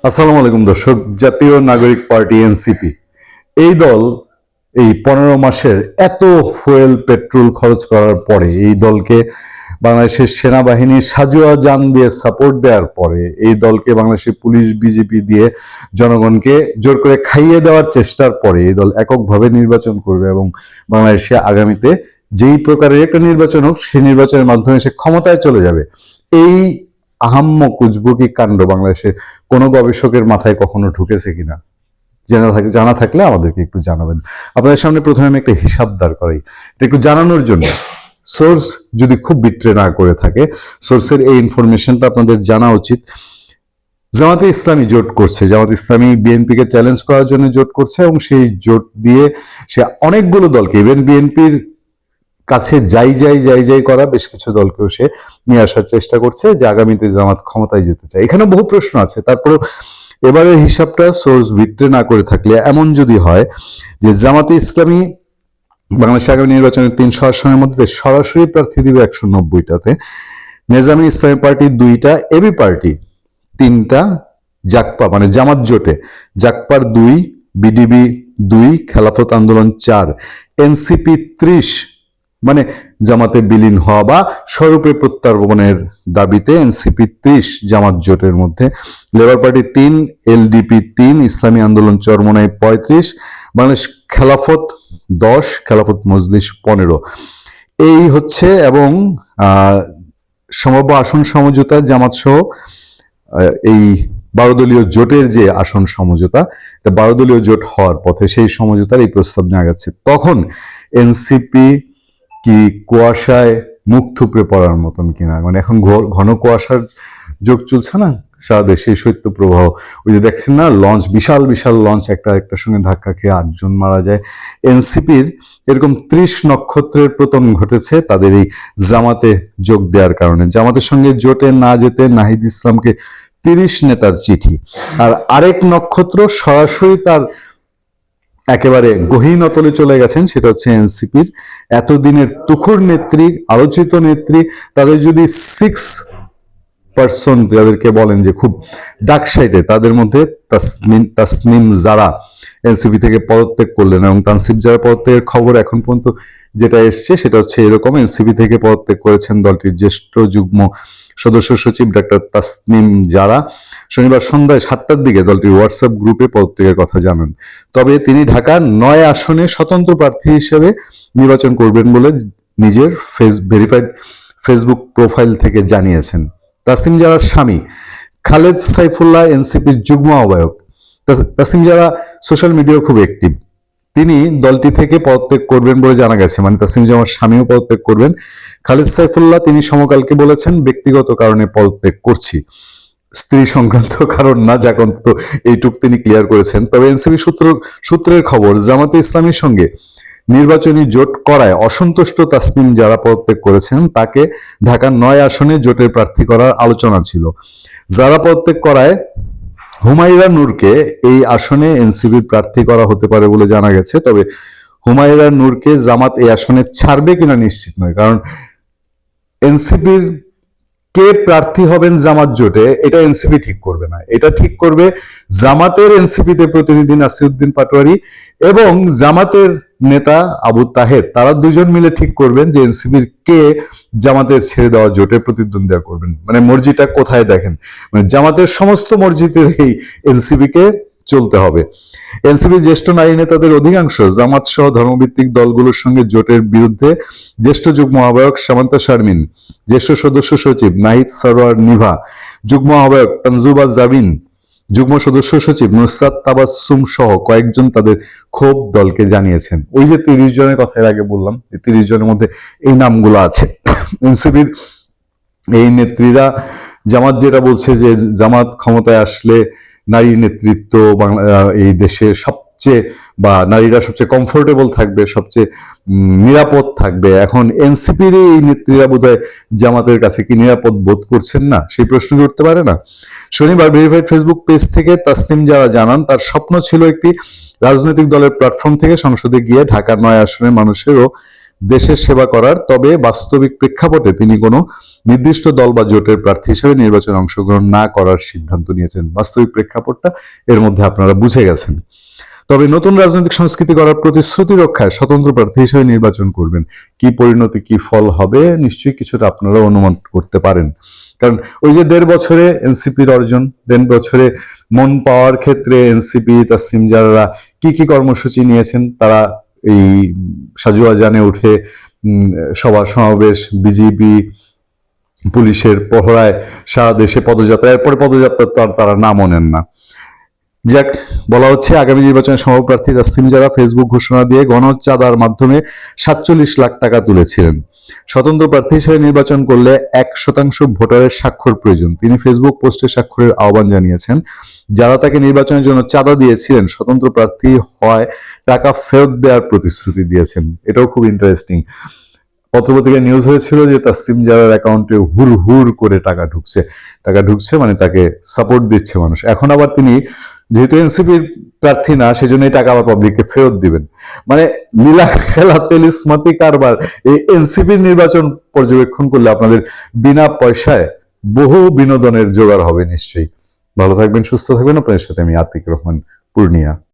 আসসালামু আলাইকুম দর্শক। জাতীয় নাগরিক পার্টি এনসিপি এই দল এই 15 মাসের এত ফুয়েল পেট্রোল খরচ করার পরে এই দলকে বাংলাদেশের সেনাবাহিনী সাজোয়া যান দিয়ে সাপোর্ট দেওয়ার পরে এই দলকে বাংলাদেশের পুলিশ বিজেপি দিয়ে জনগণকে জোর করে খাইয়ে দেওয়ার চেষ্টার পরে এই দল এককভাবে নির্বাচন করবে এবং বাংলাদেশে আগামীতে যেই প্রকারের একটা নির্বাচন হোক সেই নির্বাচনের মাধ্যমে সে ক্ষমতায় চলে যাবে। এই আহাম্মক উজবুকি কাণ্ড বাংলাদেশের কোনো গবেষকের মাথায় কখনো ঢুকেছে কিনা জানা থাকলে আমাদেরকে একটু জানাবেন। আপনাদের সামনে প্রথমে আমি একটা হিসাব দাঁড় করাই, এটা একটু জানানোর জন্য। সোর্স যদি খুব বিট্রে না করে থাকে, সোর্সের এই ইনফরমেশনটা আপনাদের জানা উচিত। জামাতে ইসলামী জোট করছে, জামাত ইসলামী বিএনপিকে চ্যালেঞ্জ করার জন্য জোট করছে এবং সেই জোট দিয়ে সে অনেকগুলো দলকে, ইভেন বিএনপির কাছে যাই করা বেশ কিছু দলকেও সে নিয়ে আসার চেষ্টা করছে যে আগামীতে জামাত ক্ষমতায় যেতে চায়। এখানে বহু প্রশ্ন আছে। তারপরে এবারের হিসাবটা সোর্স ভিত্তি না করে থাকলে এমন যদি হয় যে জামাতে ইসলামী বাংলাদেশ আগামী নির্বাচনের 300 আসনের মধ্যে সরাসরি প্রার্থী দিবে 190টাতে, নেজামী ইসলামী পার্টি 2টা, এবি পার্টি 3টা, জাকপা মানে জামাত জোটে জাকপার 2, বিডিবি 2, খেলাফত আন্দোলন 4, এনসিপি 30 মানে জামাতে বিলীন হওয়া বা স্বরূপে প্রত্যার্পণের দাবিতে এনসিপি 30 জামাত জোটের মধ্যে, লেবার পার্টি 3, এলডিপি 3, ইসলামী আন্দোলন চরমোনাই 35, বাংলাদেশ খেলাফত 10, খেলাফত মজলিস 15। এই হচ্ছে এবং সম্ভাব্য আসন সমঝোতা জামাত সহ এই 12 দলীয় জোটের যে আসন সমঝোতা, 12 দলীয় জোট হওয়ার পথে সেই সমঝোতার এই প্রস্তাব নেওয়া যাচ্ছে। তখন এনসিপি কি কুয়াশায় মুখ থুপড়ে পড়ার মতন কিনা, মানে এখন ঘন কুয়াশার যোগ চলছে না সারা দেশে, শৈত্য প্রবাহ। ওই যে দেখছেন না লঞ্চ, বিশাল বিশাল লঞ্চ একটা একটার সঙ্গে ধাক্কা খেয়ে 8 জন মারা যায়। এনসিপির এরকম 30 নক্ষত্রের পতন ঘটেছে তাদের এই জামাতে যোগ দেওয়ার কারণে। জামাতের সঙ্গে জোটে না যেতে নাহিদ ইসলামকে 30 নেতার চিঠি, আর আরেক নক্ষত্র সরাসরি তার একেবারে গহীন অতলে চলে গেছেন, সেটা হচ্ছে এনসিপির এতদিনের তুখুর নেত্রী, আলোচিত নেত্রী। তাদের যদি 6% যাদেরকে বলেন যে খুব ডার্ক সাইডে, তাদের মধ্যে তাসনিম জারা এনসিপি থেকে পদত্যাগ করলেন এবং তানসিব জারা পদত্যাগের খবর এখন পর্যন্ত যেটা এসছে সেটা হচ্ছে এরকম। এনসিপি থেকে পদত্যাগ করেছেন দলটির জ্যেষ্ঠ যুগ্ম সদস্য সচিব ডাক্তার তাসনিম জারা। শনিবার সন্ধ্যায় 7টার দিকে দলটির হোয়াটসঅ্যাপ গ্রুপে পদত্যাগের কথা জানান। তবে তিনি ঢাকার 9 আসনে স্বতন্ত্র প্রার্থী হিসেবে নির্বাচন করবেন বলে নিজের ভেরিফাইড ফেসবুক প্রোফাইল থেকে জানিয়েছেন। তাসনিম জারার স্বামী খালেদ সাইফুল্লাহ এনসিপির যুগ্ম আহ্বায়ক। তাসনিম জারা সোশ্যাল মিডিয়ায় খুব অ্যাক্টিভ। তিনি দলটি থেকে পদত্যাগ করবেন বলে জানা গেছে, মানে তাসনিম জামার স্বামীও পদত্যাগ করবেন। খালেদ সাইফুল্লাহ তিনি সমকালকে বলেছেন, ব্যক্তিগত কারণে পদত্যাগ করছি, স্ত্রী সংক্রান্ত কারণ না, যাক অন্তত এইটুক তিনি ক্লিয়ার করেছেন। তবে এনসিপি সূত্রের খবর, জামাতে ইসলামীর সঙ্গে নির্বাচনী জোট করায় অসন্তুষ্ট তাসনিম যারা পদত্যাগ করেছেন তাকে ঢাকার 9 আসনে জোটের প্রার্থী করার আলোচনা ছিল। যারা পদত্যাগ করায় হুমায়রা নূরকে এই আসনে এনসিপির প্রার্থী করা হতে পারে বলে জানা গেছে। তবে হুমায়রা নূরকে জামাত এই আসনে ছাড়বে কিনা নিশ্চিত নয়, কারণ এনসিপির কে প্রার্থী হবেন জামাত জোটে এটা এনসিপি ঠিক করবে না, এটা ঠিক করবে জামাতের এনসিপিতে প্রতিনিধি নাসিরউদ্দিন পাটোয়ারি এবং জামাতের নেতা আবু তাহের। তারা দুজন মিলে ঠিক করবেন যে এনসিপির কে জামাতের ছেড়ে দেওয়া জোটে প্রতিদ্বন্দ্বিতা করবেন। মানে মর্জিটা কোথায় দেখেন, মানে জামাতের সমস্ত মর্জিদের এই এনসিপি কে চলতে হবে। এনসিপির জ্যেষ্ঠ নারী নেতাদের অধিকাংশ জামাত সহ ধর্মভিত্তিক দলগুলোর সঙ্গে জোটের বিরুদ্ধে। জ্যেষ্ঠ যুগ্ম আহ্বায়ক সামান্তা শারমিন, জ্যেষ্ঠ সদস্য সচিব নাহিদ সরোয়ার নিভা, যুগ্ম আহ্বায়ক তানজুবা জাবিন, যুগ্ম সদস্য সচিব নুসরাত তাবাসসুম সহ কয়েকজন তাদের ক্ষোভ দলকে জানিয়েছেন। ওই যে 30 জনের কথা এর আগে বললাম, এই 30 জনের মধ্যে এই নামগুলো আছে। এনসিপির এই নেত্রীরা জামাত যেটা বলছে যে জামাত ক্ষমতায় আসলে নারী নেতৃত্ব বাংলা এই দেশে সবচেয়ে, বা নারীরা সবচেয়ে কমফোর্টেবল থাকবে, সবচেয়ে নিরাপদ থাকবে। এখন এনসিপির এই নেত্রীরা বোধহয় জামাতের কাছে কি নিরাপদ বোধ করছেন না, সেই প্রশ্ন করতে পারে না। শনিবার ভেরিফাইড ফেসবুক পেজ থেকে তাসনিম যারা জানান তার স্বপ্ন ছিল একটি রাজনৈতিক দলের প্ল্যাটফর্ম থেকে সংসদে গিয়ে ঢাকার 9 আসনের মানুষেরও দেশের সেবা করার, তবে বাস্তবিক প্রেক্ষাপটে তিনি কোনো নির্দিষ্ট দল বা জোটের প্রার্থী হিসেবে নির্বাচনে অংশগ্রহণ না করার সিদ্ধান্ত নিয়েছেন। বাস্তবিক প্রেক্ষাপটটা এর মধ্যে আপনারা বুঝে গেছেন। তবে নতুন রাজনৈতিক সংস্কৃতি গড়ার প্রতিশ্রুতি রক্ষায় স্বতন্ত্র প্রার্থী হিসেবে নির্বাচন করবেন। কি পরিণতি, কি ফল হবে, নিশ্চয়ই কিছুটা আপনারা অনুমান করতে পারেন। কারণ ওই যে 1.5 বছরে এনসিপির অর্জন, 1.5 বছরে মন পাওয়ার ক্ষেত্রে এনসিপি তাসিম জাররা কি কি কর্মসূচি নিয়েছেন, তারা এই সাজুয়াজানে উঠে সভা সমাবেশ, বিজিবি পুলিশের পহরায় সারা দেশে পদযাত্রা, এরপরে পদযাত্রা তো আর তারা নামও নেন না। যাক, বলা হচ্ছে আগামী নির্বাচনে সম্ভাব্য প্রার্থী তাসলিম জারা ফেসবুক ঘোষণা দিয়ে গণচাঁদার মাধ্যমে 47 লাখ টাকা তুলেছিলেন। স্বতন্ত্র প্রার্থী হিসেবে নির্বাচন করলে 1% ভোটারের স্বাক্ষর প্রয়োজন। তিনি ফেসবুক পোস্টে স্বাক্ষরের আহ্বান জানিয়েছেন। যারা তাকে নির্বাচনের জন্য চাঁদা দিয়েছিলেন, স্বতন্ত্র প্রার্থী হয় টাকা ফেরত দেওয়ার প্রতিশ্রুতি দিয়েছেন। এটাও খুব ইন্টারেস্টিং। পত্রপত্রিকায় নিউজ হয়েছিল যে তাসলিম জারার অ্যাকাউন্টে হুর হুর করে টাকা ঢুকছে, মানে তাকে সাপোর্ট দিচ্ছে মানুষ। এখন আবার তিনি যেহেতু এনসিপির প্রার্থী না, সেজন্য এই টাকা আবার পাবলিককে ফেরত দিবেন। মানে লীলা খেলা তেলিসমাতি কারবার। এই এনসিপির নির্বাচন পর্যবেক্ষণ করলে আপনাদের বিনা পয়সায় বহু বিনোদনের জোগাড় হবে নিশ্চয়ই। ভালো থাকবেন, সুস্থ থাকবেন। আপনাদের সাথে আমি আতিক রহমান, পূর্ণিয়া।